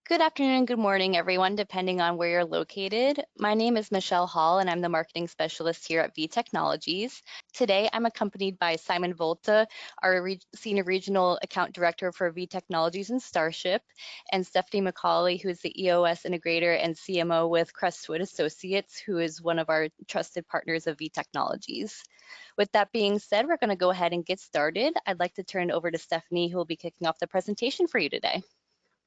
Good afternoon, good morning, everyone, depending on where you're located. My name is Michelle Hall, and I'm the marketing specialist here at V Technologies. Today, I'm accompanied by Simon Volta, our Senior Regional Account Director for V Technologies and StarShip, and Stephanie McColly, who is the EOS Integrator and CMO with Crestwood Associates, who is one of our trusted partners of V Technologies. With that being said, we're going to go ahead and get started. I'd like to turn it over to Stephanie, who will be kicking off the presentation for you today.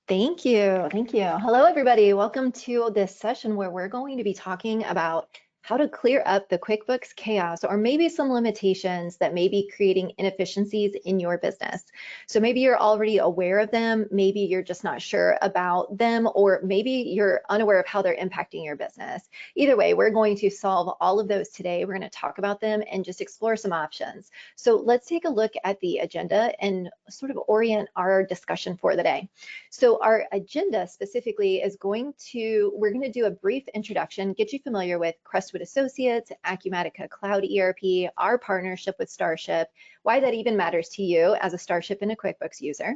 Thank you. Thank you. Hello, everybody. Welcome to this session where we're going to be talking about how to clear up the QuickBooks chaos, or maybe some limitations that may be creating inefficiencies in your business. So maybe you're already aware of them, maybe you're just not sure about them, or maybe you're unaware of how they're impacting your business. Either way, we're going to solve all of those today. We're going to talk about them and just explore some options. So let's take a look at the agenda and sort of orient our discussion for the day. So our agenda specifically is we're going to do a brief introduction, get you familiar with Crestwood Associates, Acumatica Cloud ERP, our partnership with StarShip, why that even matters to you as a StarShip and a QuickBooks user.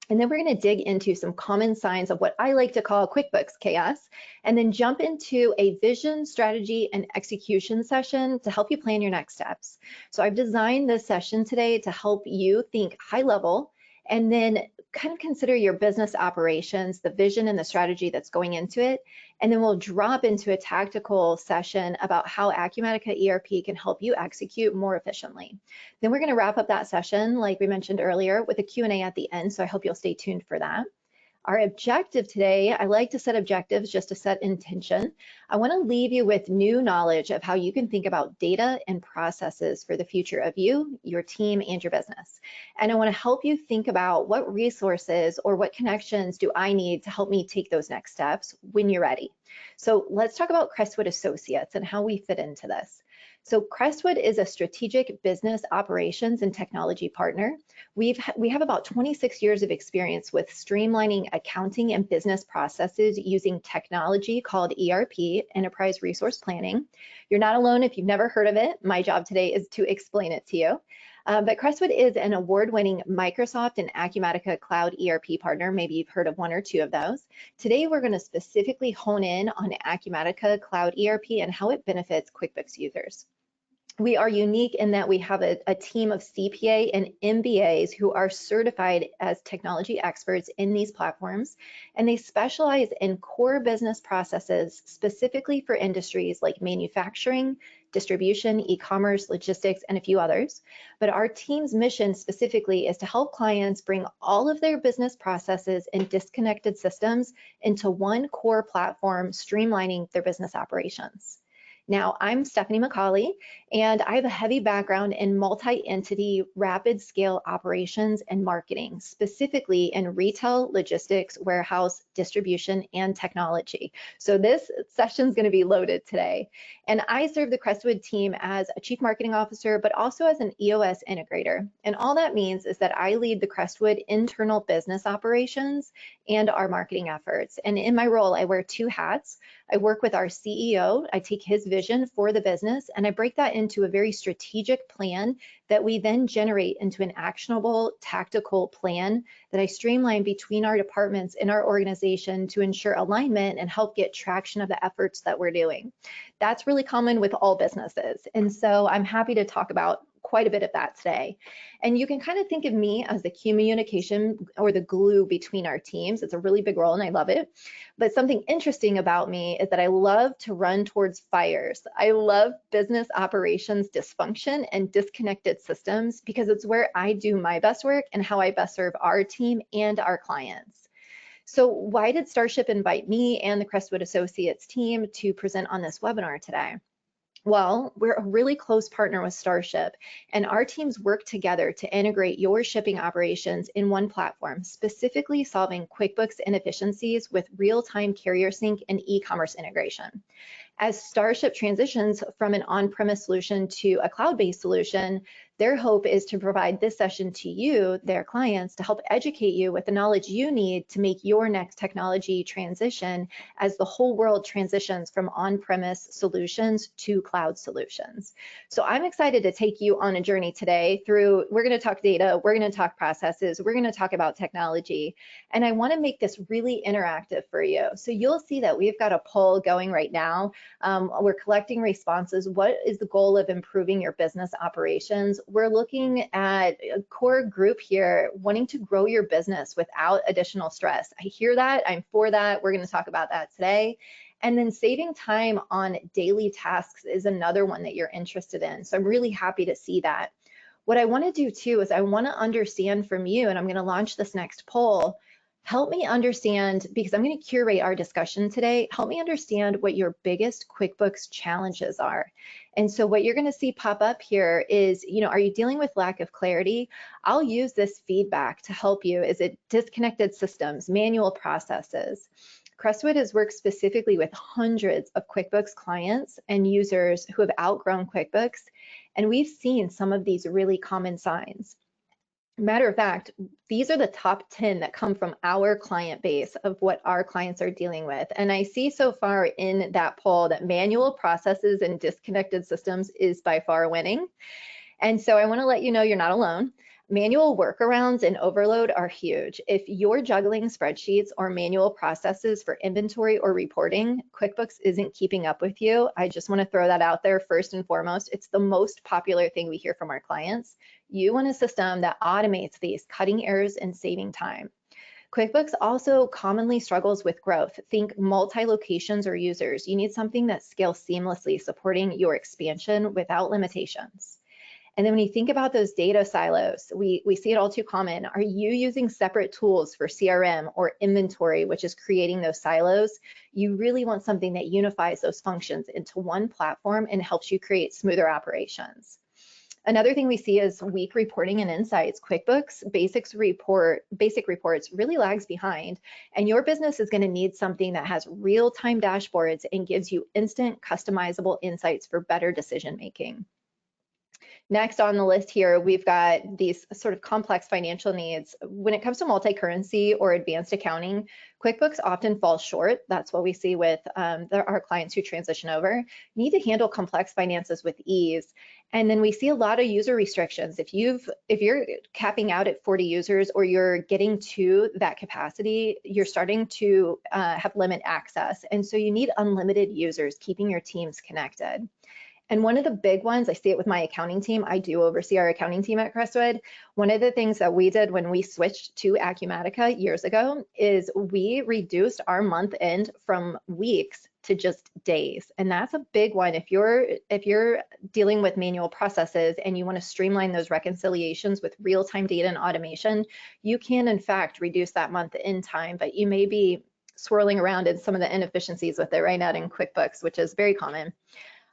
And then we're going to dig into some common signs of what I like to call QuickBooks chaos, and then jump into a vision, strategy, and execution session to help you plan your next steps. So I've designed this session today to help you think high level and then kind of consider your business operations, the vision and the strategy that's going into it. And then we'll drop into a tactical session about how Acumatica ERP can help you execute more efficiently. Then we're going to wrap up that session, like we mentioned earlier, with a Q&A at the end. So I hope you'll stay tuned for that. Our objective today, I like to set objectives just to set intention. I want to leave you with new knowledge of how you can think about data and processes for the future of you, your team, and your business. And I want to help you think about what resources or what connections do I need to help me take those next steps when you're ready. So let's talk about Crestwood Associates and how we fit into this. So Crestwood is a strategic business operations and technology partner. We have about 26 years of experience with streamlining accounting and business processes using technology called ERP, Enterprise Resource Planning. You're not alone if you've never heard of it. My job today is to explain it to you. But Crestwood is an award-winning Microsoft and Acumatica Cloud ERP partner. Maybe you've heard of one or two of those. Today, we're going to specifically hone in on Acumatica Cloud ERP and how it benefits QuickBooks users. We are unique in that we have a team of CPA and MBAs who are certified as technology experts in these platforms, and they specialize in core business processes specifically for industries like manufacturing, distribution, e-commerce, logistics, and a few others. But our team's mission specifically is to help clients bring all of their business processes and disconnected systems into one core platform, streamlining their business operations. Now, I'm Stephanie McColly, and I have a heavy background in multi-entity, rapid scale operations and marketing, specifically in retail, logistics, warehouse, distribution, and technology. So this session is going to be loaded today. And I serve the Crestwood team as a chief marketing officer, but also as an EOS integrator. And all that means is that I lead the Crestwood internal business operations and our marketing efforts. And in my role, I wear two hats. I work with our CEO. I take his vision for the business, and I break that into a very strategic plan that we then generate into an actionable tactical plan that I streamline between our departments in our organization to ensure alignment and help get traction of the efforts that we're doing. That's really common with all businesses. And so I'm happy to talk about quite a bit of that today. And you can kind of think of me as the communication or the glue between our teams. It's a really big role and I love it. But something interesting about me is that I love to run towards fires. I love business operations dysfunction and disconnected systems because it's where I do my best work and how I best serve our team and our clients. So why did StarShip invite me and the Crestwood Associates team to present on this webinar today? Well, we're a really close partner with StarShip, and our teams work together to integrate your shipping operations in one platform, specifically solving QuickBooks inefficiencies with real-time carrier sync and e-commerce integration. As StarShip transitions from an on-premise solution to a cloud-based solution, Their hope is to provide this session to you, their clients, to help educate you with the knowledge you need to make your next technology transition as the whole world transitions from on-premise solutions to cloud solutions. So I'm excited to take you on a journey today through, we're going to talk data, we're going to talk processes, we're going to talk about technology, and I want to make this really interactive for you. So you'll see that we've got a poll going right now. We're collecting responses. What is the goal of improving your business operations? We're looking at a core group here wanting to grow your business without additional stress. I hear that. I'm for that. We're going to talk about that today. And then saving time on daily tasks is another one that you're interested in. So I'm really happy to see that. What I want to do too is I want to understand from you, and I'm going to launch this next poll. Help me understand, because I'm going to curate our discussion today, help me understand what your biggest QuickBooks challenges are. And so what you're going to see pop up here is, are you dealing with lack of clarity? I'll use this feedback to help you. Is it disconnected systems, manual processes? Crestwood has worked specifically with hundreds of QuickBooks clients and users who have outgrown QuickBooks, and we've seen some of these really common signs. Matter of fact, these are the top 10 that come from our client base of what our clients are dealing with. And I see so far in that poll that manual processes and disconnected systems is by far winning. And so I want to let you know you're not alone. Manual workarounds and overload are huge. If you're juggling spreadsheets or manual processes for inventory or reporting, QuickBooks isn't keeping up with you. I just want to throw that out there first and foremost. It's the most popular thing we hear from our clients. You want a system that automates these, cutting errors and saving time. QuickBooks also commonly struggles with growth. Think multi-locations or users. You need something that scales seamlessly, supporting your expansion without limitations. And then when you think about those data silos, we see it all too common. Are you using separate tools for CRM or inventory, which is creating those silos? You really want something that unifies those functions into one platform and helps you create smoother operations. Another thing we see is weak reporting and insights. QuickBooks basic reports really lags behind, and your business is going to need something that has real-time dashboards and gives you instant customizable insights for better decision making. Next on the list here, we've got these sort of complex financial needs. When it comes to multi-currency or advanced accounting, QuickBooks often falls short. That's what we see with our clients who transition over. You need to handle complex finances with ease. And then we see a lot of user restrictions. If you're capping out at 40 users or you're getting to that capacity, you're starting to have limit access. And so you need unlimited users, keeping your teams connected. And one of the big ones, I see it with my accounting team. I do oversee our accounting team at Crestwood. One of the things that we did when we switched to Acumatica years ago is we reduced our month end from weeks to just days. And that's a big one. If you're dealing with manual processes and you want to streamline those reconciliations with real-time data and automation, you can in fact reduce that month end time, but you may be swirling around in some of the inefficiencies with it right now in QuickBooks, which is very common.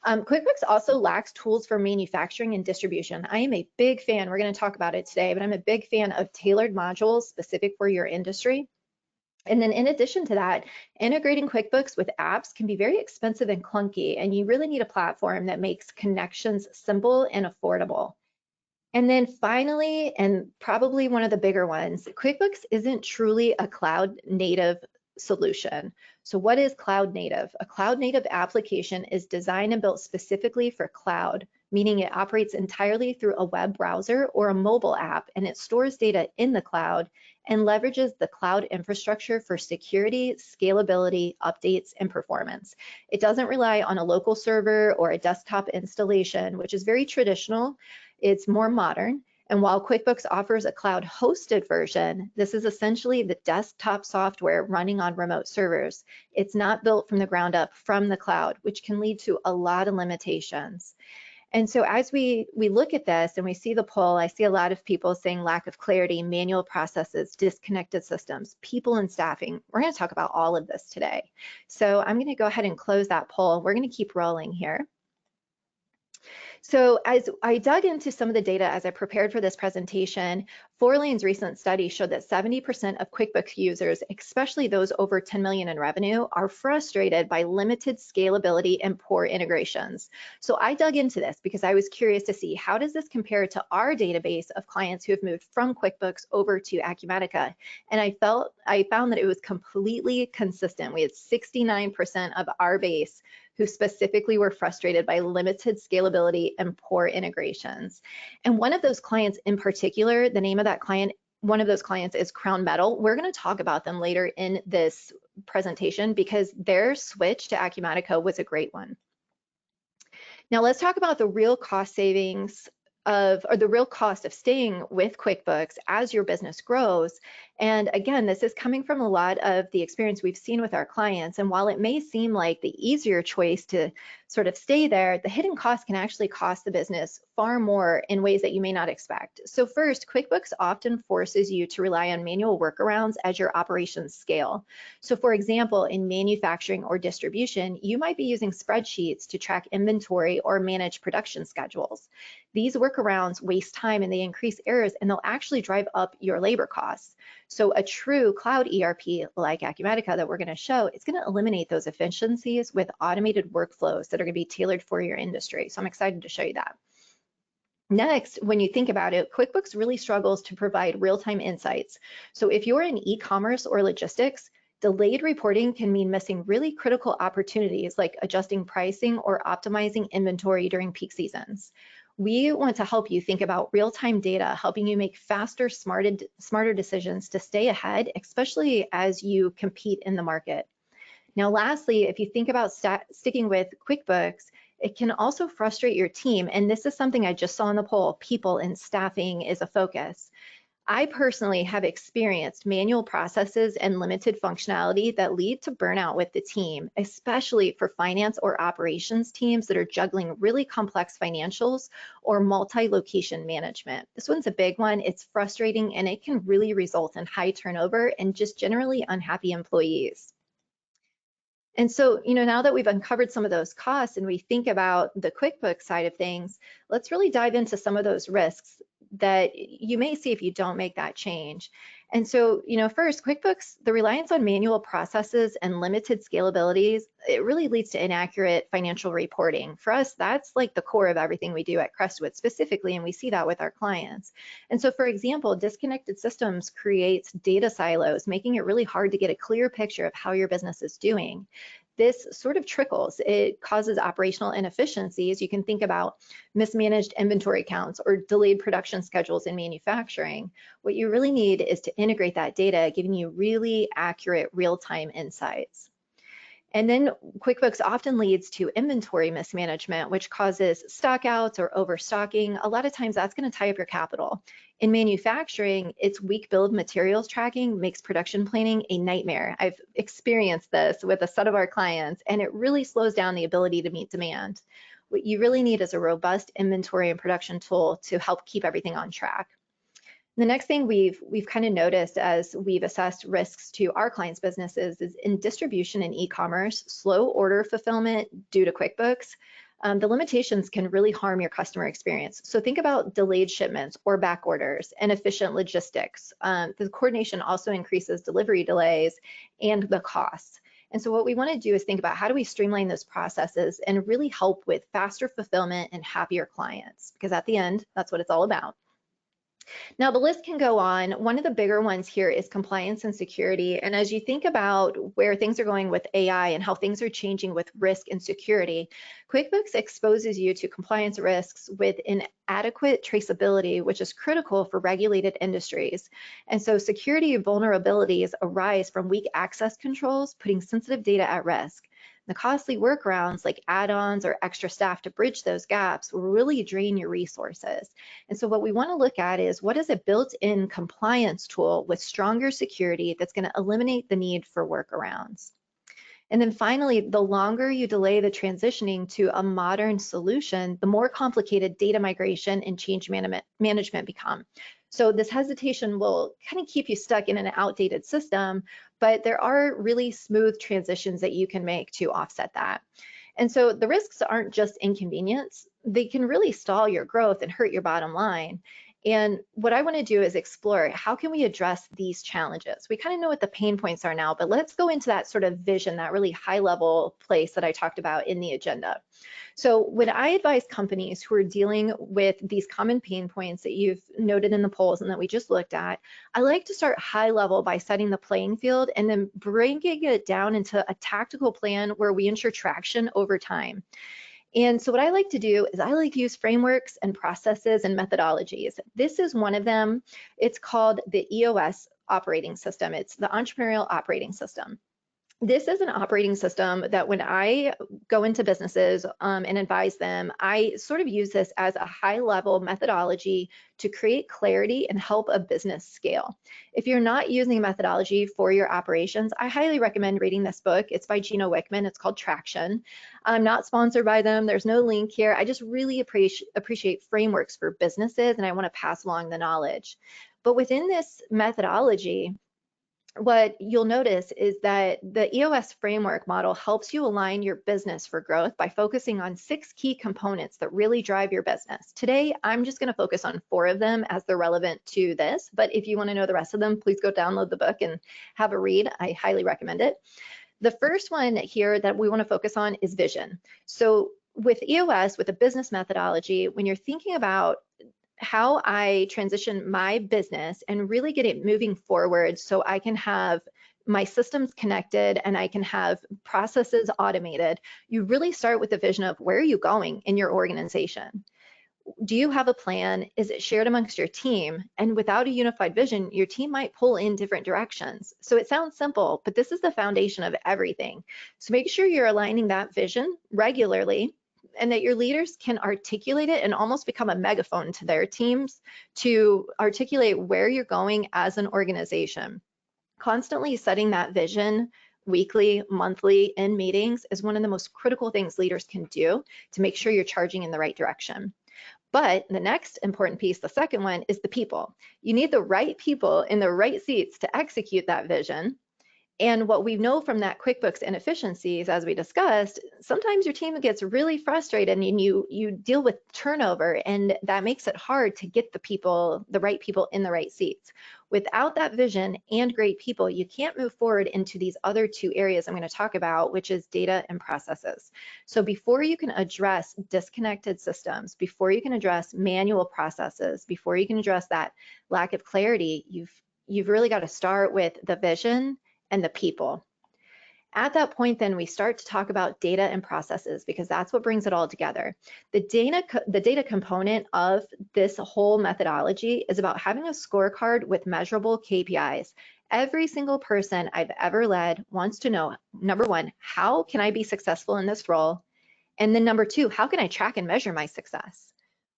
QuickBooks also lacks tools for manufacturing and distribution. I am a big fan, we're going to talk about it today, but I'm a big fan of tailored modules specific for your industry. And then in addition to that, integrating QuickBooks with apps can be very expensive and clunky, and you really need a platform that makes connections simple and affordable. And then finally, and probably one of the bigger ones, QuickBooks isn't truly a cloud native solution. So what is cloud native? A cloud native application is designed and built specifically for cloud, meaning it operates entirely through a web browser or a mobile app, and it stores data in the cloud and leverages the cloud infrastructure for security, scalability, updates, and performance. It doesn't rely on a local server or a desktop installation, which is very traditional. It's more modern. And while QuickBooks offers a cloud-hosted version, this is essentially the desktop software running on remote servers. It's not built from the ground up from the cloud, which can lead to a lot of limitations. And so as we look at this and we see the poll, I see a lot of people saying lack of clarity, manual processes, disconnected systems, people and staffing. We're going to talk about all of this today. So I'm going to go ahead and close that poll. We're going to keep rolling here. So as I dug into some of the data as I prepared for this presentation, 4Lane's recent study showed that 70% of QuickBooks users, especially those over 10 million in revenue, are frustrated by limited scalability and poor integrations. So I dug into this because I was curious to see, how does this compare to our database of clients who have moved from QuickBooks over to Acumatica? And I found that it was completely consistent. We had 69% of our base who specifically were frustrated by limited scalability and poor integrations. And one of those clients in particular, the name of that client, one of those clients is Crown Metal. We're going to talk about them later in this presentation because their switch to Acumatica was a great one. Now let's talk about the real cost savings or the real cost of staying with QuickBooks as your business grows. And again, this is coming from a lot of the experience we've seen with our clients. And while it may seem like the easier choice to sort of stay there, the hidden cost can actually cost the business far more in ways that you may not expect. So first, QuickBooks often forces you to rely on manual workarounds as your operations scale. So for example, in manufacturing or distribution, you might be using spreadsheets to track inventory or manage production schedules. These workarounds waste time and they increase errors, and they'll actually drive up your labor costs. So a true cloud ERP like Acumatica that we're going to show is going to eliminate those efficiencies with automated workflows that are going to be tailored for your industry. So I'm excited to show you that. Next, when you think about it, QuickBooks really struggles to provide real-time insights. So if you're in e-commerce or logistics, delayed reporting can mean missing really critical opportunities like adjusting pricing or optimizing inventory during peak seasons. We want to help you think about real-time data, helping you make faster, smarter decisions to stay ahead, especially as you compete in the market. Now, lastly, if you think about sticking with QuickBooks, it can also frustrate your team. And this is something I just saw in the poll: people and staffing is a focus. I personally have experienced manual processes and limited functionality that lead to burnout with the team, especially for finance or operations teams that are juggling really complex financials or multi-location management. This one's a big one. It's frustrating and it can really result in high turnover and just generally unhappy employees. And so, now that we've uncovered some of those costs and we think about the QuickBooks side of things, let's really dive into some of those risks that you may see if you don't make that change. And so, first, QuickBooks, the reliance on manual processes and limited scalabilities, it really leads to inaccurate financial reporting. For us, that's like the core of everything we do at Crestwood specifically, and we see that with our clients. And so, for example, disconnected systems creates data silos, making it really hard to get a clear picture of how your business is doing. This sort of trickles. It causes operational inefficiencies. You can think about mismanaged inventory counts or delayed production schedules in manufacturing. What you really need is to integrate that data, giving you really accurate real-time insights. And then QuickBooks often leads to inventory mismanagement, which causes stockouts or overstocking. A lot of times that's going to tie up your capital. In manufacturing, its weak bill of materials tracking makes production planning a nightmare. I've experienced this with a set of our clients, and it really slows down the ability to meet demand. What you really need is a robust inventory and production tool to help keep everything on track. The next thing we've kind of noticed as we've assessed risks to our clients' businesses is in distribution and e-commerce, slow order fulfillment due to QuickBooks. The limitations can really harm your customer experience. So think about delayed shipments or back orders, inefficient logistics. The coordination also increases delivery delays and the costs. And so what we want to do is think about how do we streamline those processes and really help with faster fulfillment and happier clients, because at the end, that's what it's all about. Now, the list can go on. One of the bigger ones here is compliance and security. And as you think about where things are going with AI and how things are changing with risk and security, QuickBooks exposes you to compliance risks with inadequate traceability, which is critical for regulated industries. And so security vulnerabilities arise from weak access controls, putting sensitive data at risk. The costly workarounds like add-ons or extra staff to bridge those gaps will really drain your resources. And so what we want to look at is, what is a built-in compliance tool with stronger security that's going to eliminate the need for workarounds? And then finally, the longer you delay the transitioning to a modern solution, the more complicated data migration and change management become. So this hesitation will kind of keep you stuck in an outdated system, but there are really smooth transitions that you can make to offset that. And so the risks aren't just inconvenience, they can really stall your growth and hurt your bottom line. And what I want to do is explore how can we address these challenges? We kind of know what the pain points are now, but let's go into that sort of vision, that really high level place that I talked about in the agenda. So when I advise companies who are dealing with these common pain points that you've noted in the polls and that we just looked at, I like to start high level by setting the playing field and then bringing it down into a tactical plan where we ensure traction over time. And so what I like to do is I like to use frameworks and processes and methodologies. This is one of them. It's called the EOS operating system. It's the entrepreneurial operating system. This is an operating system that when I go into businesses and advise them, I sort of use this as a high-level methodology to create clarity and help a business scale. If you're not using a methodology for your operations, I highly recommend reading this book. It's by Gino Wickman. It's called Traction. I'm not sponsored by them. There's no link here. I just really appreciate frameworks for businesses, and I want to pass along the knowledge. But within this methodology, what you'll notice is that the EOS framework model helps you align your business for growth by focusing on 6 key components that really drive your business. Today, I'm just going to focus on 4 of them as they're relevant to this, but if you want to know the rest of them, please go download the book and have a read. I highly recommend it. The first one here that we want to focus on is vision. So with EOS, with a business methodology, when you're thinking about how I transition my business and really get it moving forward so I can have my systems connected and I can have processes automated, you really start with the vision of where are you going in your organization? Do you have a plan? Is it shared amongst your team? And without a unified vision, your team might pull in different directions. So it sounds simple, but this is the foundation of everything. So make sure you're aligning that vision regularly, and that your leaders can articulate it and almost become a megaphone to their teams to articulate where you're going as an organization. Constantly setting that vision weekly, monthly in meetings is one of the most critical things leaders can do to make sure you're charging in the right direction. But the next important piece, the second one, is the people. You need the right people in the right seats to execute that vision. And what we know from that QuickBooks inefficiencies, as we discussed, sometimes your team gets really frustrated and you deal with turnover, and that makes it hard to get the right people in the right seats. Without that vision and great people, you can't move forward into these other 2 areas I'm going to talk about, which is data and processes. So before you can address disconnected systems, before you can address manual processes, before you can address that lack of clarity, you've really got to start with the vision and the people. At that point, then we start to talk about data and processes because that's what brings it all together. The data component of this whole methodology is about having a scorecard with measurable KPIs. Every single person I've ever led wants to know, number 1, how can I be successful in this role? And then number 2, how can I track and measure my success?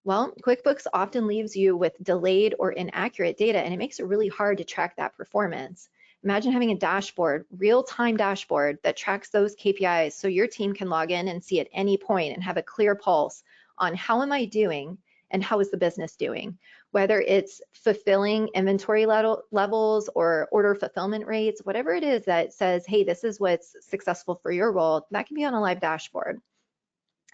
Well, QuickBooks often leaves you with delayed or inaccurate data, and it makes it really hard to track that performance. Imagine having a dashboard, real-time dashboard that tracks those KPIs so your team can log in and see at any point and have a clear pulse on how am I doing and how is the business doing, whether it's fulfilling inventory levels or order fulfillment rates, whatever it is that says, hey, this is what's successful for your role, that can be on a live dashboard.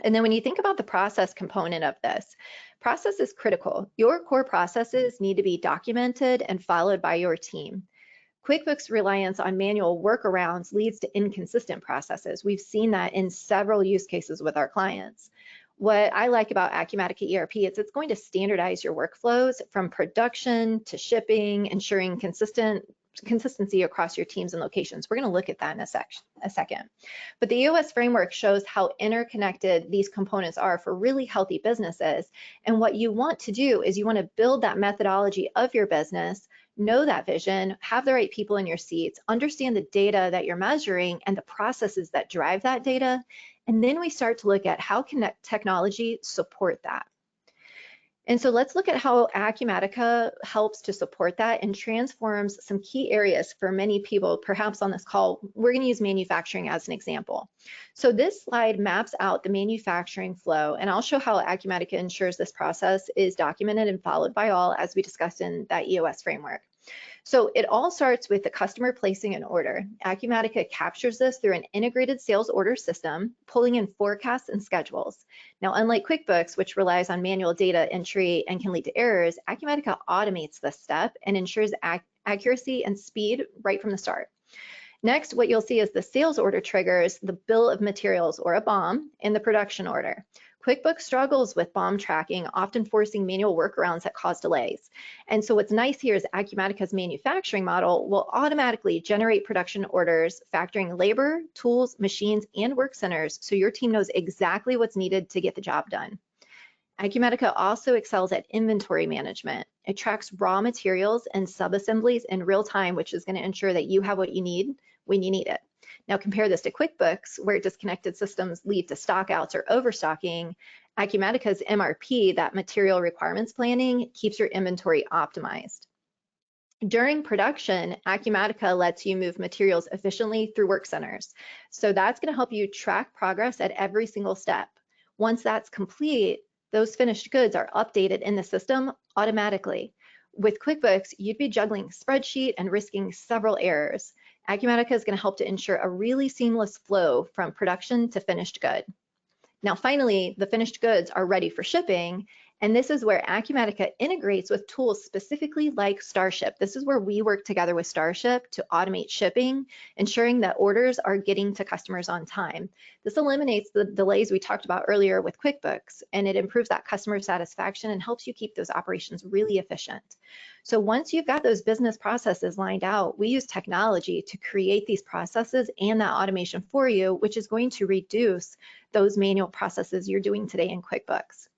And then when you think about the process component of this, process is critical. Your core processes need to be documented and followed by your team. QuickBooks reliance on manual workarounds leads to inconsistent processes. We've seen that in several use cases with our clients. What I like about Acumatica ERP is it's going to standardize your workflows from production to shipping, ensuring consistency across your teams and locations. We're going to look at that in a second. But the EOS framework shows how interconnected these components are for really healthy businesses. And what you want to do is you want to build that methodology of your business, know that vision, have the right people in your seats, understand the data that you're measuring and the processes that drive that data. And then we start to look at how can technology support that. And so let's look at how Acumatica helps to support that and transforms some key areas for many people, perhaps on this call. We're going to use manufacturing as an example. So this slide maps out the manufacturing flow, and I'll show how Acumatica ensures this process is documented and followed by all, as we discussed in that EOS framework. So it all starts with the customer placing an order. Acumatica captures this through an integrated sales order system, pulling in forecasts and schedules. Now, unlike QuickBooks, which relies on manual data entry and can lead to errors, Acumatica automates this step and ensures accuracy and speed right from the start. Next, what you'll see is the sales order triggers the bill of materials, or a BOM, in the production order. QuickBooks struggles with BOM tracking, often forcing manual workarounds that cause delays. And so what's nice here is Acumatica's manufacturing model will automatically generate production orders, factoring labor, tools, machines, and work centers, so your team knows exactly what's needed to get the job done. Acumatica also excels at inventory management. It tracks raw materials and subassemblies in real time, which is going to ensure that you have what you need when you need it. Now compare this to QuickBooks, where disconnected systems lead to stockouts or overstocking. Acumatica's MRP, that material requirements planning, keeps your inventory optimized. During production, Acumatica lets you move materials efficiently through work centers. So that's going to help you track progress at every single step. Once that's complete, those finished goods are updated in the system automatically. With QuickBooks, you'd be juggling spreadsheet and risking several errors. Acumatica is going to help to ensure a really seamless flow from production to finished good. Now, finally, the finished goods are ready for shipping, and this is where Acumatica integrates with tools specifically like StarShip. This is where we work together with StarShip to automate shipping, ensuring that orders are getting to customers on time. This eliminates the delays we talked about earlier with QuickBooks, and it improves that customer satisfaction and helps you keep those operations really efficient. So once you've got those business processes lined out, we use technology to create these processes and that automation for you, which is going to reduce those manual processes you're doing today in QuickBooks.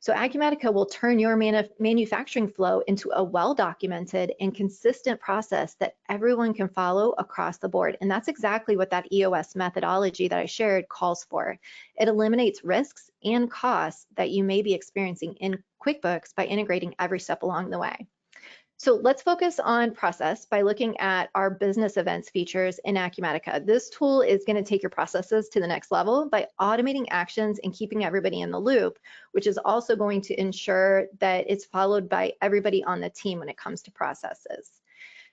So Acumatica will turn your manufacturing flow into a well-documented and consistent process that everyone can follow across the board. And that's exactly what that EOS methodology that I shared calls for. It eliminates risks and costs that you may be experiencing in QuickBooks by integrating every step along the way. So let's focus on process by looking at our business events features in Acumatica. This tool is going to take your processes to the next level by automating actions and keeping everybody in the loop, which is also going to ensure that it's followed by everybody on the team when it comes to processes.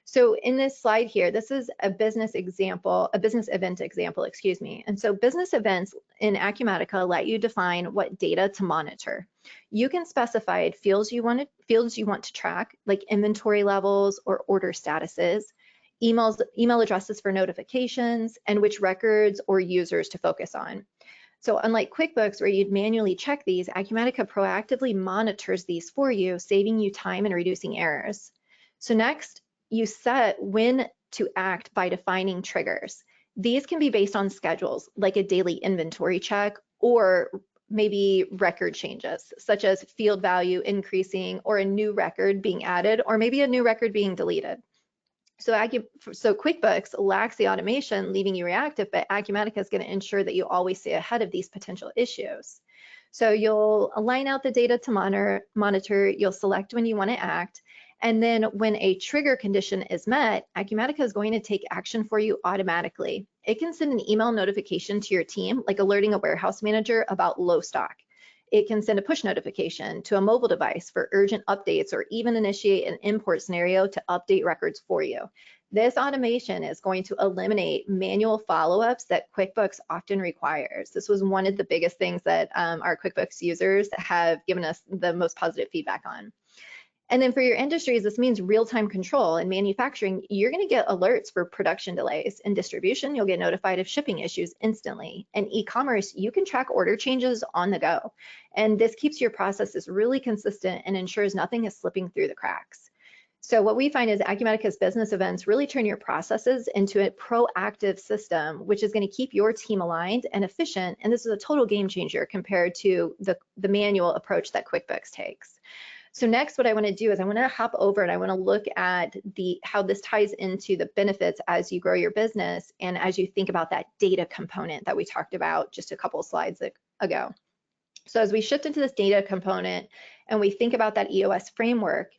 So in this slide here, this is a business event example, excuse me. And so business events in Acumatica let you define what data to monitor. You can specify fields you want to track, like inventory levels or order statuses, email addresses for notifications, and which records or users to focus on. So unlike QuickBooks, where you'd manually check these, Acumatica proactively monitors these for you, saving you time and reducing errors. So next, you set when to act by defining triggers. These can be based on schedules, like a daily inventory check, or maybe record changes, such as field value increasing or a new record being added, or maybe a new record being deleted. So QuickBooks lacks the automation, leaving you reactive, but Acumatica is going to ensure that you always stay ahead of these potential issues. So you'll align out the data to monitor, you'll select when you want to act, and then when a trigger condition is met, Acumatica is going to take action for you automatically. It can send an email notification to your team, like alerting a warehouse manager about low stock. It can send a push notification to a mobile device for urgent updates, or even initiate an import scenario to update records for you. This automation is going to eliminate manual follow-ups that QuickBooks often requires. This was one of the biggest things that our QuickBooks users have given us the most positive feedback on. And then for your industries, this means real-time control. In manufacturing, you're going to get alerts for production delays. In distribution, you'll get notified of shipping issues instantly. In e-commerce, you can track order changes on the go. And this keeps your processes really consistent and ensures nothing is slipping through the cracks. So what we find is Acumatica's business events really turn your processes into a proactive system, which is going to keep your team aligned and efficient. And this is a total game changer compared to the manual approach that QuickBooks takes. So next, what I want to do is I want to hop over and I want to look at how this ties into the benefits as you grow your business and as you think about that data component that we talked about just a couple slides ago. So as we shift into this data component and we think about that EOS framework,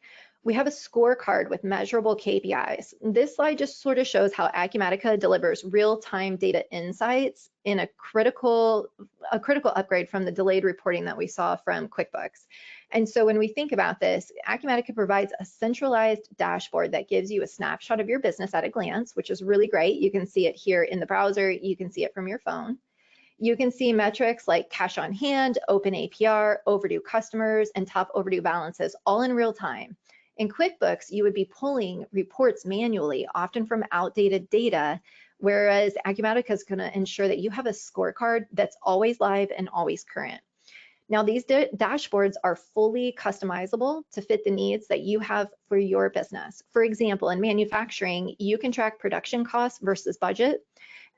We have a scorecard with measurable KPIs. This slide just sort of shows how Acumatica delivers real-time data insights in a critical upgrade from the delayed reporting that we saw from QuickBooks. And so when we think about this, Acumatica provides a centralized dashboard that gives you a snapshot of your business at a glance, which is really great. You can see it here in the browser. You can see it from your phone. You can see metrics like cash on hand, open APR, overdue customers, and top overdue balances all in real time. In QuickBooks, you would be pulling reports manually, often from outdated data, whereas Acumatica is going to ensure that you have a scorecard that's always live and always current. Now, these dashboards are fully customizable to fit the needs that you have for your business. For example, in manufacturing, you can track production costs versus budget,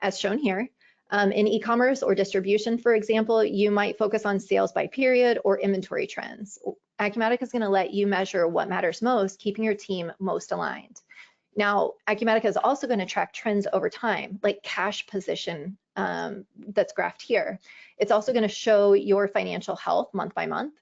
as shown here. In e-commerce or distribution, for example, you might focus on sales by period or inventory trends. Acumatica is going to let you measure what matters most, keeping your team most aligned. Now, Acumatica is also going to track trends over time, like cash position that's graphed here. It's also going to show your financial health month by month.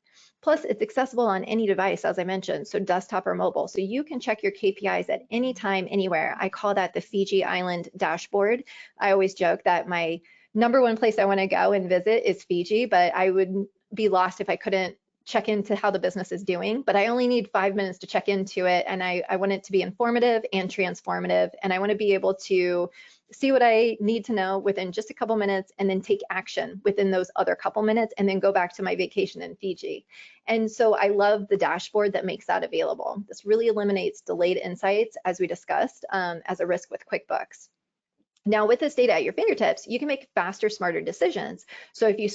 Plus, it's accessible on any device, as I mentioned, so desktop or mobile. So you can check your KPIs at any time, anywhere. I call that the Fiji Island dashboard. I always joke that my #1 place I want to go and visit is Fiji, but I would be lost if I couldn't check into how the business is doing. But I only need 5 minutes to check into it, and I want it to be informative and transformative, and I want to be able to see what I need to know within just a couple minutes and then take action within those other couple minutes and then go back to my vacation in Fiji. And so I love the dashboard that makes that available. This really eliminates delayed insights, as we discussed, as a risk with QuickBooks. Now, with this data at your fingertips, you can make faster, smarter decisions. So if you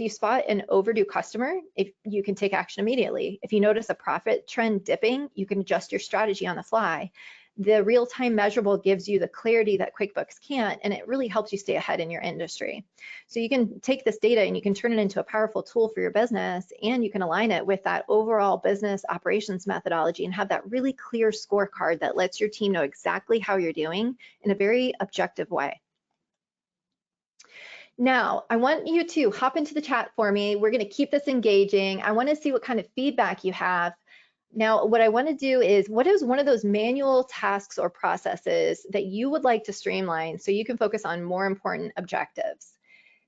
spot an overdue customer, you can take action immediately. If you notice a profit trend dipping, you can adjust your strategy on the fly. The real-time measurable gives you the clarity that QuickBooks can't, and it really helps you stay ahead in your industry. So you can take this data and you can turn it into a powerful tool for your business, and you can align it with that overall business operations methodology and have that really clear scorecard that lets your team know exactly how you're doing in a very objective way. Now, I want you to hop into the chat for me. We're going to keep this engaging. I want to see what kind of feedback you have. Now, what I want to do is, what is one of those manual tasks or processes that you would like to streamline so you can focus on more important objectives?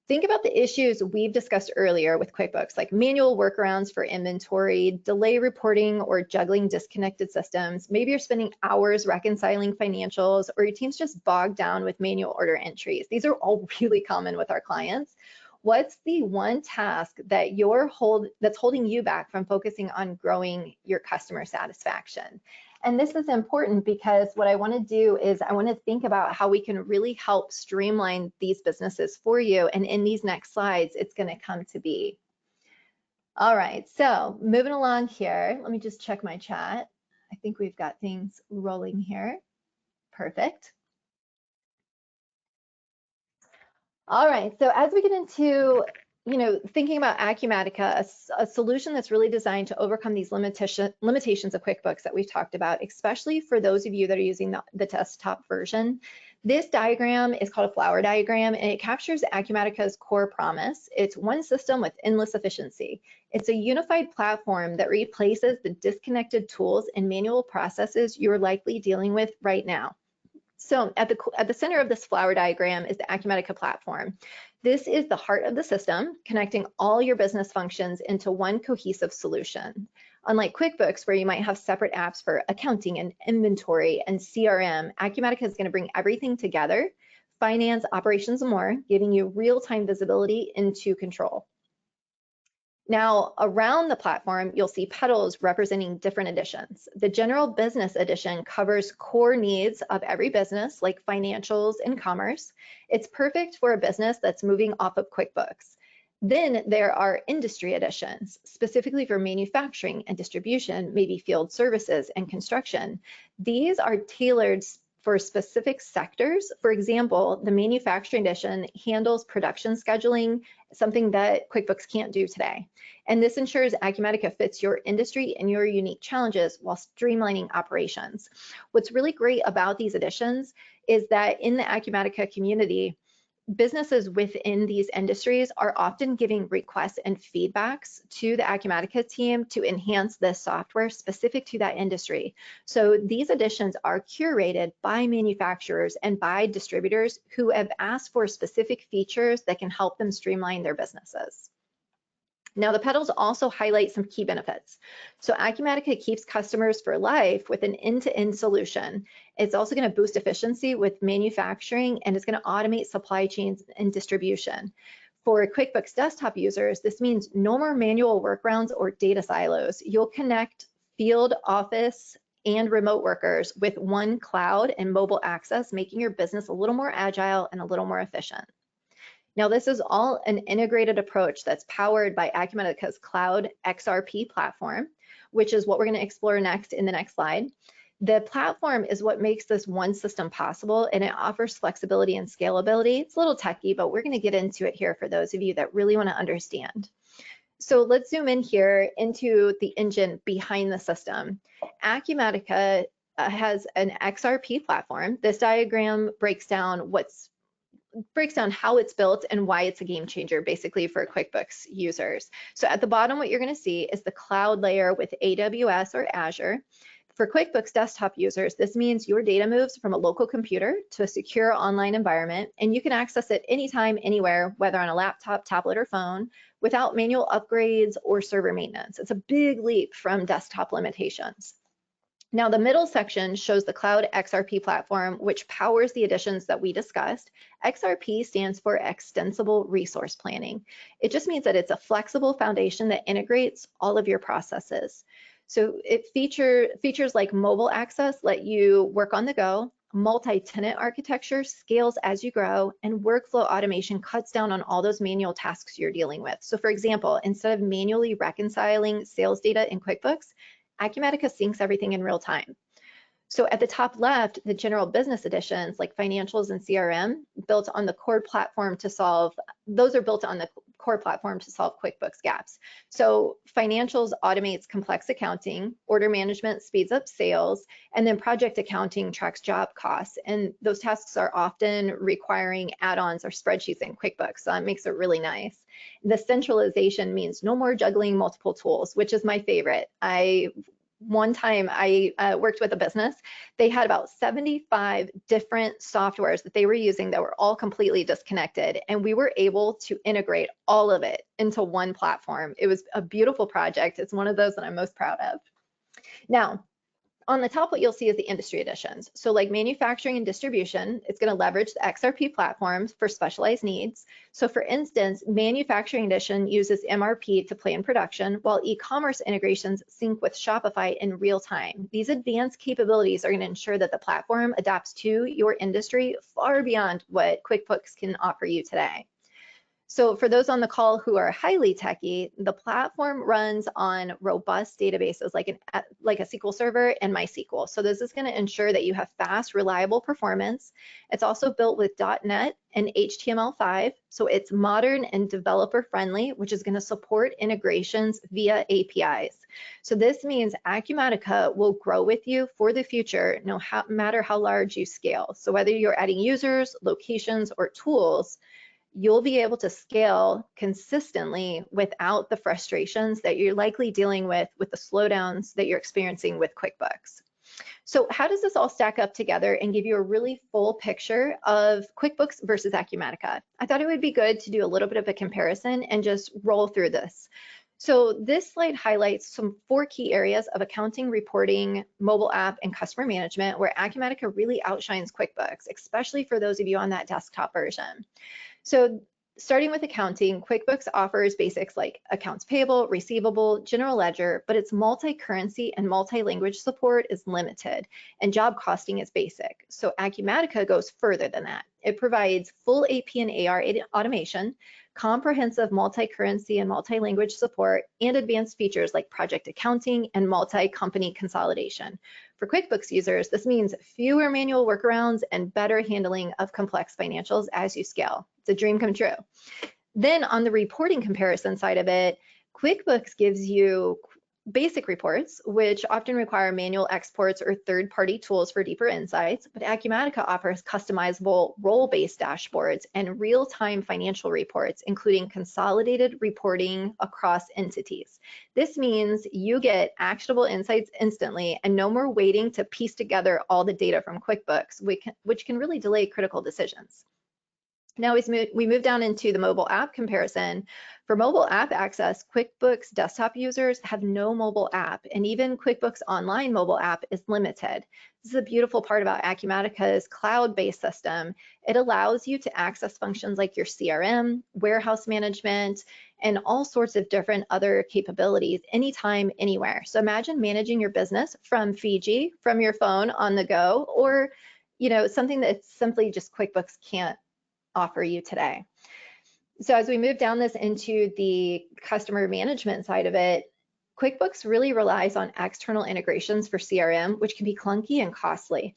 Think about the issues we've discussed earlier with QuickBooks, like manual workarounds for inventory, delay reporting, or juggling disconnected systems. Maybe you're spending hours reconciling financials, or your team's just bogged down with manual order entries. These are all really common with our clients. What's the one task that that's holding you back from focusing on growing your customer satisfaction? And this is important because what I want to do is I want to think about how we can really help streamline these businesses for you. And in these next slides, it's going to come to be. All right, so moving along here, let me just check my chat. I think we've got things rolling here. Perfect. All right, so as we get into, thinking about Acumatica, a solution that's really designed to overcome these limitations of QuickBooks that we've talked about, especially for those of you that are using the desktop version. This diagram is called a flower diagram, and it captures Acumatica's core promise. It's one system with endless efficiency. It's a unified platform that replaces the disconnected tools and manual processes you're likely dealing with right now. So at the center of this flower diagram is the Acumatica platform. This is the heart of the system, connecting all your business functions into one cohesive solution. Unlike QuickBooks, where you might have separate apps for accounting and inventory and CRM, Acumatica is going to bring everything together, finance, operations, and more, giving you real-time visibility into control. Now, around the platform, you'll see petals representing different editions. The General Business Edition covers core needs of every business, like financials and commerce. It's perfect for a business that's moving off of QuickBooks. Then there are industry editions, specifically for manufacturing and distribution, maybe field services and construction. These are tailored for specific sectors. For example, the manufacturing edition handles production scheduling, something that QuickBooks can't do today. And this ensures Acumatica fits your industry and your unique challenges while streamlining operations. What's really great about these editions is that in the Acumatica community, businesses within these industries are often giving requests and feedbacks to the Acumatica team to enhance this software specific to that industry. So these additions are curated by manufacturers and by distributors who have asked for specific features that can help them streamline their businesses. Now, the pedals also highlight some key benefits. So Acumatica keeps customers for life with an end-to-end solution. It's also going to boost efficiency with manufacturing, and it's going to automate supply chains and distribution. For QuickBooks desktop users, this means no more manual workarounds or data silos. You'll connect field, office, and remote workers with one cloud and mobile access, making your business a little more agile and a little more efficient. Now, this is all an integrated approach that's powered by Acumatica's Cloud XRP platform, which is what we're going to explore next in the next slide. The platform is what makes this one system possible, and it offers flexibility and scalability. It's a little techy, but we're going to get into it here for those of you that really want to understand. So let's zoom in here into the engine behind the system. Acumatica has an XRP platform. This diagram breaks down how it's built and why it's a game changer basically for QuickBooks users. So at the bottom, what you're going to see is the cloud layer with AWS or Azure. For QuickBooks desktop users, this means your data moves from a local computer to a secure online environment, and you can access it anytime, anywhere, whether on a laptop, tablet, or phone, without manual upgrades or server maintenance. It's a big leap from desktop limitations. Now, the middle section shows the Cloud XRP platform, which powers the additions that we discussed. XRP stands for Extensible Resource Planning. It just means that it's a flexible foundation that integrates all of your processes. So features like mobile access let you work on the go, multi-tenant architecture scales as you grow, and workflow automation cuts down on all those manual tasks you're dealing with. So for example, instead of manually reconciling sales data in QuickBooks, Acumatica syncs everything in real time. So at the top left, the general business editions like financials and CRM built on the core platform to solve, those are built on the core platform to solve QuickBooks gaps. So financials automates complex accounting, order management speeds up sales, and then project accounting tracks job costs. And those tasks are often requiring add-ons or spreadsheets in QuickBooks, so that makes it really nice. The centralization means no more juggling multiple tools, which is my favorite. One time I worked with a business. They had about 75 different softwares that they were using that were all completely disconnected, and we were able to integrate all of it into one platform. It was a beautiful project. It's one of those that I'm most proud of. Now, on the top, what you'll see is the industry editions. So like manufacturing and distribution, it's going to leverage the XRP platforms for specialized needs. So for instance, manufacturing edition uses MRP to plan production, while e-commerce integrations sync with Shopify in real time. These advanced capabilities are going to ensure that the platform adapts to your industry far beyond what QuickBooks can offer you today. So for those on the call who are highly techy, the platform runs on robust databases like a SQL Server and MySQL. So this is going to ensure that you have fast, reliable performance. It's also built with .NET and HTML5, so it's modern and developer friendly, which is going to support integrations via APIs. So this means Acumatica will grow with you for the future, no matter how large you scale. So whether you're adding users, locations, or tools, you'll be able to scale consistently without the frustrations that you're likely dealing with the slowdowns that you're experiencing with QuickBooks. So how does this all stack up together and give you a really full picture of QuickBooks versus Acumatica? I thought it would be good to do a little bit of a comparison and just roll through this. So this slide highlights some 4 key areas of accounting, reporting, mobile app, and customer management where Acumatica really outshines QuickBooks, especially for those of you on that desktop version. So starting with accounting, QuickBooks offers basics like accounts payable, receivable, general ledger, but its multi-currency and multi-language support is limited, and job costing is basic. So Acumatica goes further than that. It provides full AP and AR automation, comprehensive multi-currency and multi-language support, and advanced features like project accounting and multi-company consolidation. For QuickBooks users, this means fewer manual workarounds and better handling of complex financials as you scale. It's a dream come true. Then on the reporting comparison side of it, QuickBooks gives you basic reports, which often require manual exports or third-party tools for deeper insights, but Acumatica offers customizable role-based dashboards and real-time financial reports, including consolidated reporting across entities. This means you get actionable insights instantly and no more waiting to piece together all the data from QuickBooks, which can really delay critical decisions. Now we move down into the mobile app comparison. For mobile app access, QuickBooks desktop users have no mobile app, and even QuickBooks Online mobile app is limited. This is a beautiful part about Acumatica's cloud-based system. It allows you to access functions like your CRM, warehouse management, and all sorts of different other capabilities anytime, anywhere. So imagine managing your business from Fiji, from your phone on the go, or something that simply just QuickBooks can't offer you today. So as we move down this into the customer management side of it, QuickBooks really relies on external integrations for CRM, which can be clunky and costly.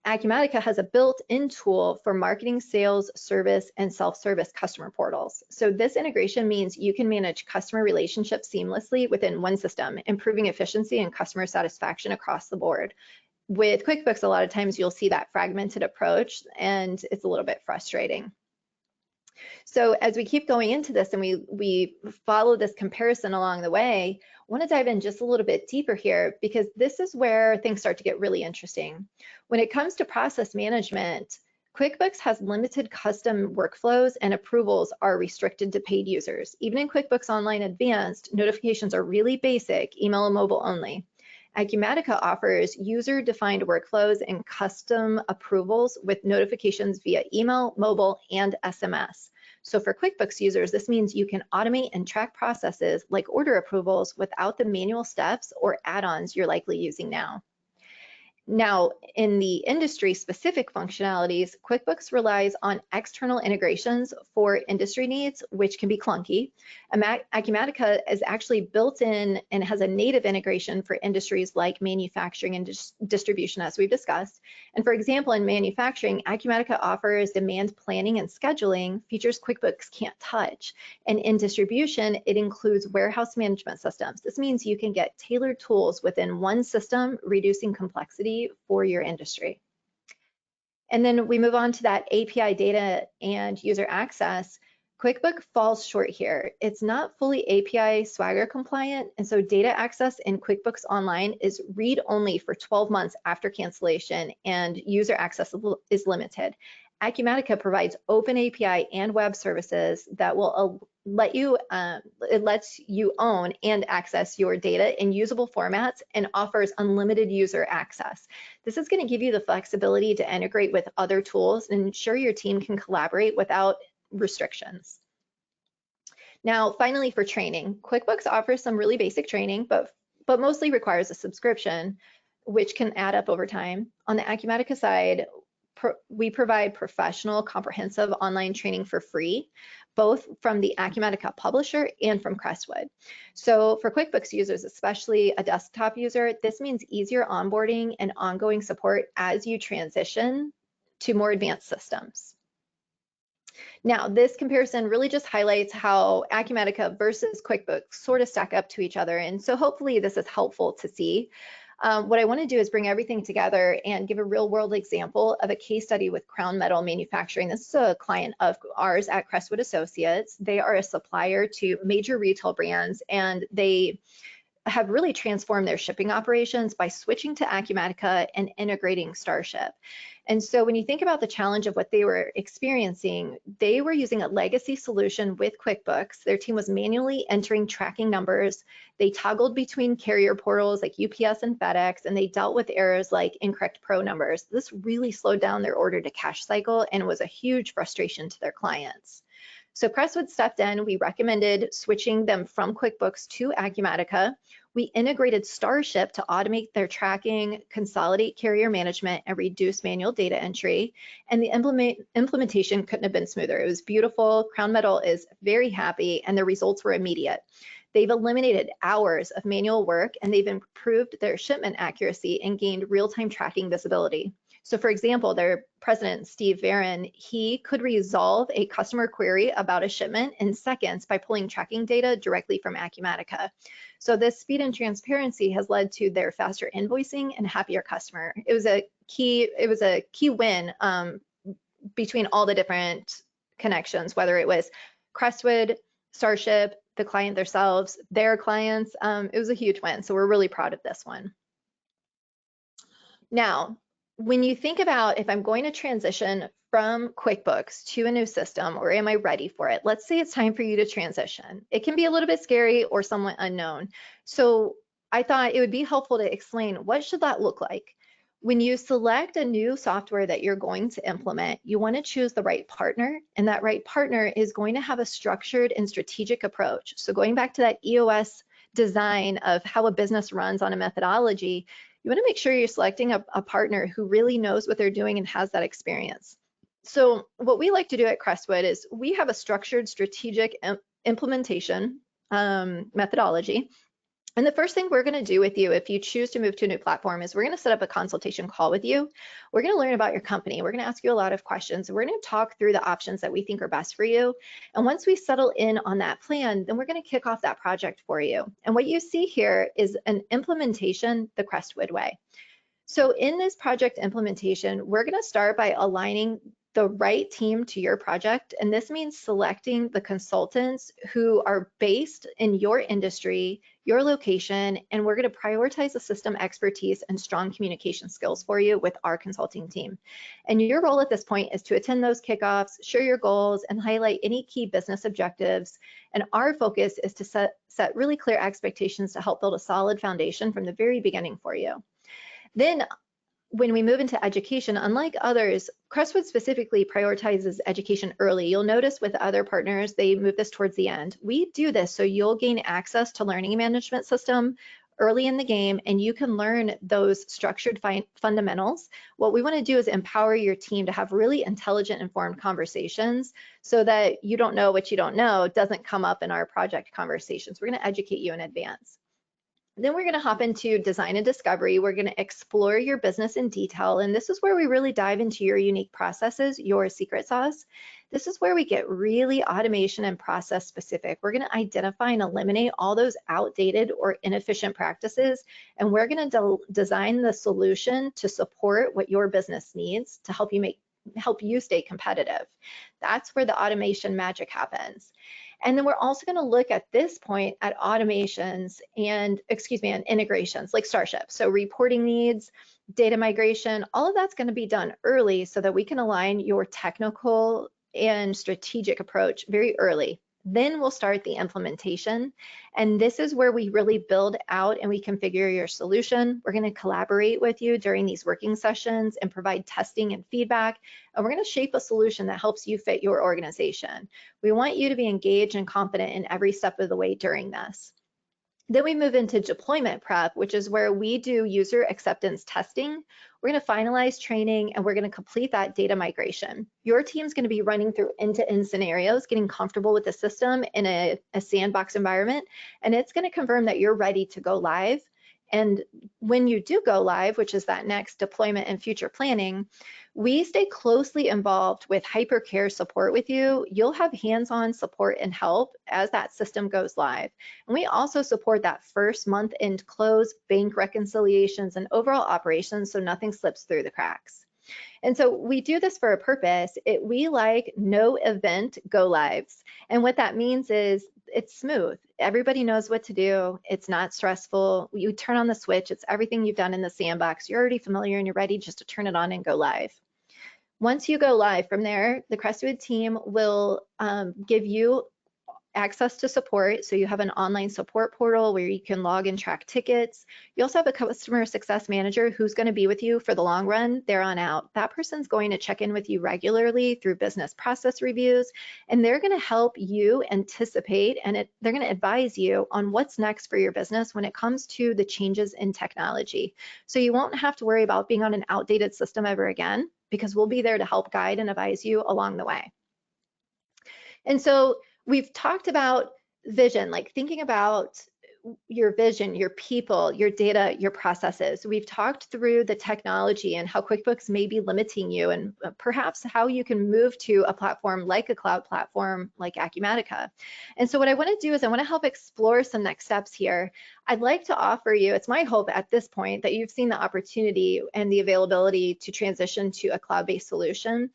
Acumatica has a built-in tool for marketing, sales, service, and self-service customer portals. So this integration means you can manage customer relationships seamlessly within one system, improving efficiency and customer satisfaction across the board. With QuickBooks, a lot of times you'll see that fragmented approach, and it's a little bit frustrating. So as we keep going into this and we follow this comparison along the way, I want to dive in just a little bit deeper here, because this is where things start to get really interesting. When it comes to process management, QuickBooks has limited custom workflows and approvals are restricted to paid users. Even in QuickBooks Online Advanced, notifications are really basic, email and mobile only. Acumatica offers user-defined workflows and custom approvals with notifications via email, mobile, and SMS. So for QuickBooks users, this means you can automate and track processes like order approvals without the manual steps or add-ons you're likely using now. Now, in the industry-specific functionalities, QuickBooks relies on external integrations for industry needs, which can be clunky. Acumatica is actually built in and has a native integration for industries like manufacturing and distribution, as we've discussed. And for example, in manufacturing, Acumatica offers demand planning and scheduling, features QuickBooks can't touch. And in distribution, it includes warehouse management systems. This means you can get tailored tools within one system, reducing complexity for your industry. And then we move on to that API data and user access. QuickBooks falls short here. It's not fully API Swagger compliant, and so data access in QuickBooks Online is read-only for 12 months after cancellation, and user access is limited. Acumatica provides open API and web services that will it lets you own and access your data in usable formats and offers unlimited user access. This is going to give you the flexibility to integrate with other tools and ensure your team can collaborate without restrictions. Now, finally, for training, QuickBooks offers some really basic training, but mostly requires a subscription, which can add up over time. On the Acumatica side, we provide professional, comprehensive online training for free, both from the Acumatica publisher and from Crestwood. So for QuickBooks users, especially a desktop user, this means easier onboarding and ongoing support as you transition to more advanced systems. Now, this comparison really just highlights how Acumatica versus QuickBooks sort of stack up to each other. And so hopefully this is helpful to see. What I want to do is bring everything together and give a real world example of a case study with Crown Metal Manufacturing. This is a client of ours at Crestwood Associates. They are a supplier to major retail brands, and they have really transformed their shipping operations by switching to Acumatica and integrating StarShip. And so when you think about the challenge of what they were experiencing, they were using a legacy solution with QuickBooks. Their team was manually entering tracking numbers. They toggled between carrier portals like UPS and FedEx, and they dealt with errors like incorrect pro numbers. This really slowed down their order to cash cycle and was a huge frustration to their clients. So Crestwood stepped in. We recommended switching them from QuickBooks to Acumatica. We integrated StarShip to automate their tracking, consolidate carrier management, and reduce manual data entry. And the implementation couldn't have been smoother. It was beautiful. Crown Metal is very happy, and the results were immediate. They've eliminated hours of manual work, and they've improved their shipment accuracy and gained real-time tracking visibility. So for example, their president, Steve Varon, he could resolve a customer query about a shipment in seconds by pulling tracking data directly from Acumatica. So this speed and transparency has led to their faster invoicing and happier customer. It was a key win between all the different connections, whether it was Crestwood, StarShip, the client themselves, their clients. It was a huge win. So we're really proud of this one. Now, when you think about if I'm going to transition from QuickBooks to a new system, or am I ready for it? Let's say it's time for you to transition. It can be a little bit scary or somewhat unknown. So I thought it would be helpful to explain what should that look like. When you select a new software that you're going to implement, you want to choose the right partner, and that right partner is going to have a structured and strategic approach. So going back to that EOS design of how a business runs on a methodology, you want to make sure you're selecting a partner who really knows what they're doing and has that experience. So what we like to do at Crestwood is we have a structured strategic implementation methodology. And the first thing we're going to do with you if you choose to move to a new platform is we're going to set up a consultation call with you. We're going to learn about your company. We're going to ask you a lot of questions. We're going to talk through the options that we think are best for you. And once we settle in on that plan, then we're going to kick off that project for you. And what you see here is an implementation the Crestwood way. So in this project implementation, we're going to start by aligning the right team to your project. And this means selecting the consultants who are based in your industry, your location, and we're going to prioritize the system expertise and strong communication skills for you with our consulting team. And your role at this point is to attend those kickoffs, share your goals, and highlight any key business objectives. And our focus is to set really clear expectations to help build a solid foundation from the very beginning for you. Then when we move into education, unlike others, Crestwood specifically prioritizes education early. You'll notice with other partners, they move this towards the end. We do this so you'll gain access to learning management system early in the game, and you can learn those structured fundamentals. What we want to do is empower your team to have really intelligent, informed conversations so that you don't know what you don't know doesn't come up in our project conversations. We're going to educate you in advance. Then we're going to hop into design and discovery. We're going to explore your business in detail. And this is where we really dive into your unique processes, your secret sauce. This is where we get really automation and process specific. We're going to identify and eliminate all those outdated or inefficient practices. And we're going to design the solution to support what your business needs to help you stay competitive. That's where the automation magic happens. And then we're also going to look at this point at automations and integrations like StarShip. So reporting needs, data migration, all of that's going to be done early so that we can align your technical and strategic approach very early. Then we'll start the implementation. And this is where we really build out and we configure your solution. We're going to collaborate with you during these working sessions and provide testing and feedback. And we're going to shape a solution that helps you fit your organization. We want you to be engaged and confident in every step of the way during this. Then we move into deployment prep, which is where we do user acceptance testing. We're going to finalize training and we're going to complete that data migration. Your team's going to be running through end-to-end scenarios, getting comfortable with the system in a sandbox environment, and it's going to confirm that you're ready to go live. And when you do go live, which is that next deployment and future planning, we stay closely involved with hypercare support with you. You'll have hands-on support and help as that system goes live. And we also support that first month end close, bank reconciliations, and overall operations so nothing slips through the cracks. And so we do this for a purpose. We like no event go lives. And what that means is it's smooth. Everybody knows what to do. It's not stressful. You turn on the switch. It's everything you've done in the sandbox. You're already familiar and you're ready just to turn it on and go live. Once you go live from there, the Crestwood team will give you access to support. So you have an online support portal where you can log and track tickets. You also have a customer success manager who's going to be with you for the long run there on out. That person's going to check in with you regularly through business process reviews, and they're going to help you anticipate and they're going to advise you on what's next for your business when it comes to the changes in technology. So you won't have to worry about being on an outdated system ever again, because we'll be there to help guide and advise you along the way. And so we've talked about vision, like thinking about your vision, your people, your data, your processes. We've talked through the technology and how QuickBooks may be limiting you, and perhaps how you can move to a platform like a cloud platform like Acumatica. And so what I want to do is I want to help explore some next steps here. I'd like to offer you, it's my hope at this point that you've seen the opportunity and the availability to transition to a cloud-based solution.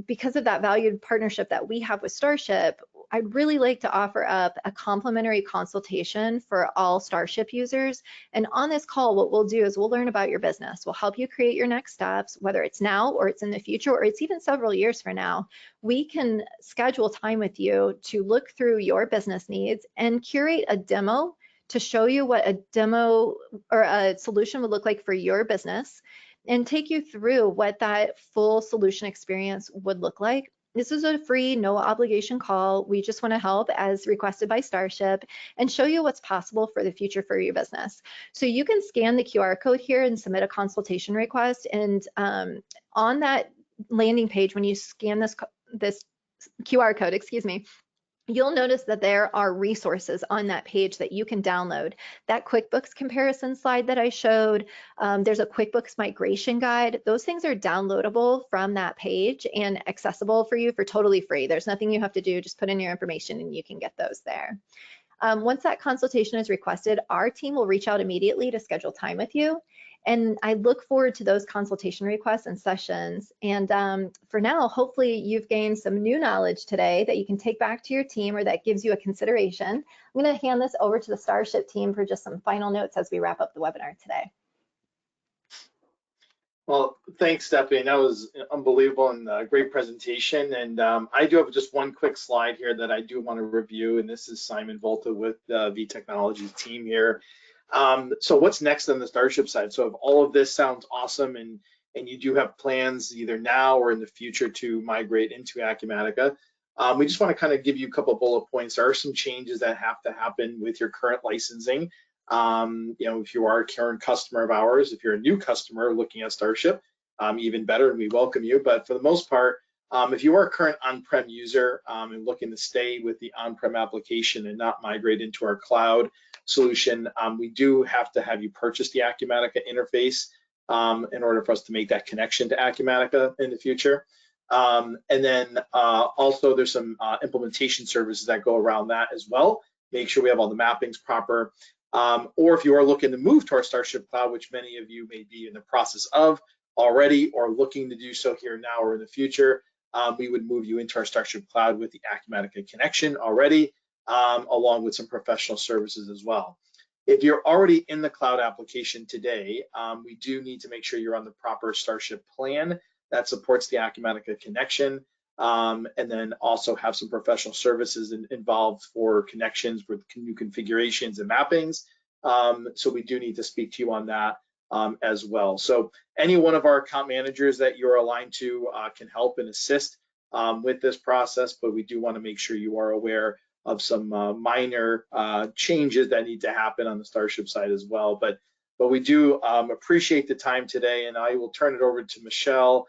Because of that valued partnership that we have with StarShip, I'd really like to offer up a complimentary consultation for all StarShip users. And on this call, what we'll do is we'll learn about your business. We'll help you create your next steps, whether it's now or it's in the future, or it's even several years from now. We can schedule time with you to look through your business needs and curate a demo to show you what a demo or a solution would look like for your business, and take you through what that full solution experience would look like. This is a free, no obligation call. We just want to help as requested by StarShip and show you what's possible for the future for your business. So you can scan the QR code here and submit a consultation request. And on that landing page, when you scan this QR code, excuse me, you'll notice that there are resources on that page that you can download. That QuickBooks comparison slide that I showed, there's a QuickBooks migration guide. Those things are downloadable from that page and accessible for you for totally free. There's nothing you have to do, just put in your information and you can get those there. Once that consultation is requested, our team will reach out immediately to schedule time with you. And I look forward to those consultation requests and sessions. And for now, hopefully you've gained some new knowledge today that you can take back to your team or that gives you a consideration. I'm going to hand this over to the StarShip team for just some final notes as we wrap up the webinar today. Well, thanks, Stephanie. That was unbelievable and a great presentation. And I do have just one quick slide here that I do want to review. And this is Simon Volta with the V Technologies team here. So what's next on the StarShip side? So if all of this sounds awesome and you do have plans either now or in the future to migrate into Acumatica, we just want to kind of give you a couple of bullet points. There are some changes that have to happen with your current licensing. If you are a current customer of ours, if you're a new customer looking at StarShip, even better, and we welcome you. But for the most part, if you are a current on-prem user and looking to stay with the on-prem application and not migrate into our cloud solution, we do have to have you purchase the Acumatica interface in order for us to make that connection to Acumatica in the future. And then also there's some implementation services that go around that as well. Make sure we have all the mappings proper. Or if you are looking to move to our StarShip Cloud, which many of you may be in the process of already or looking to do so here now or in the future, we would move you into our StarShip Cloud with the Acumatica connection already, along with some professional services as well. If you're already in the cloud application today, we do need to make sure you're on the proper StarShip plan that supports the Acumatica connection. And then also have some professional services involved for connections with new configurations and mappings. So we do need to speak to you on that as well. So any one of our account managers that you're aligned to can help and assist with this process, but we do want to make sure you are aware of some minor changes that need to happen on the StarShip side as well. But we do appreciate the time today, and I will turn it over to Michelle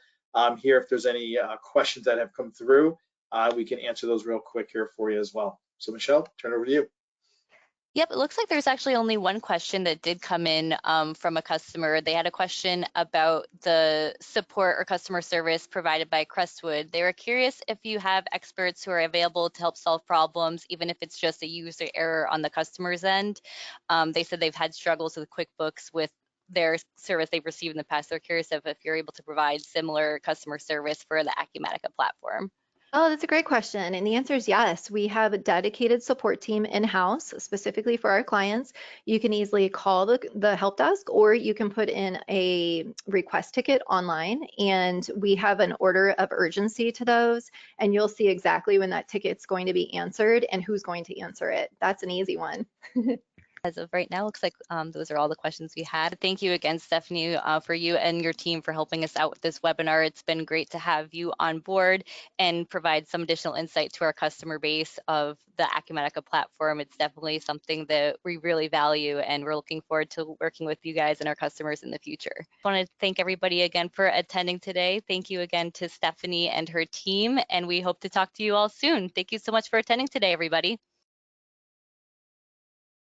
here. If there's any questions that have come through, we can answer those real quick here for you as well. So Michelle, turn it over to you. Yep, it looks like there's actually only one question that did come in from a customer. They had a question about the support or customer service provided by Crestwood. They were curious if you have experts who are available to help solve problems, even if it's just a user error on the customer's end. They said they've had struggles with QuickBooks with their service they've received in the past. They're curious if you're able to provide similar customer service for the Acumatica platform. Oh, that's a great question. And the answer is yes. We have a dedicated support team in-house specifically for our clients. You can easily call the help desk, or you can put in a request ticket online, and we have an order of urgency to those, and you'll see exactly when that ticket's going to be answered and who's going to answer it. That's an easy one. As of right now, looks like those are all the questions we had. Thank you again, Stephanie, for you and your team for helping us out with this webinar. It's been great to have you on board and provide some additional insight to our customer base of the Acumatica platform. It's definitely something that we really value, and we're looking forward to working with you guys and our customers in the future. I want to thank everybody again for attending today. Thank you again to Stephanie and her team, and we hope to talk to you all soon. Thank you so much for attending today, everybody.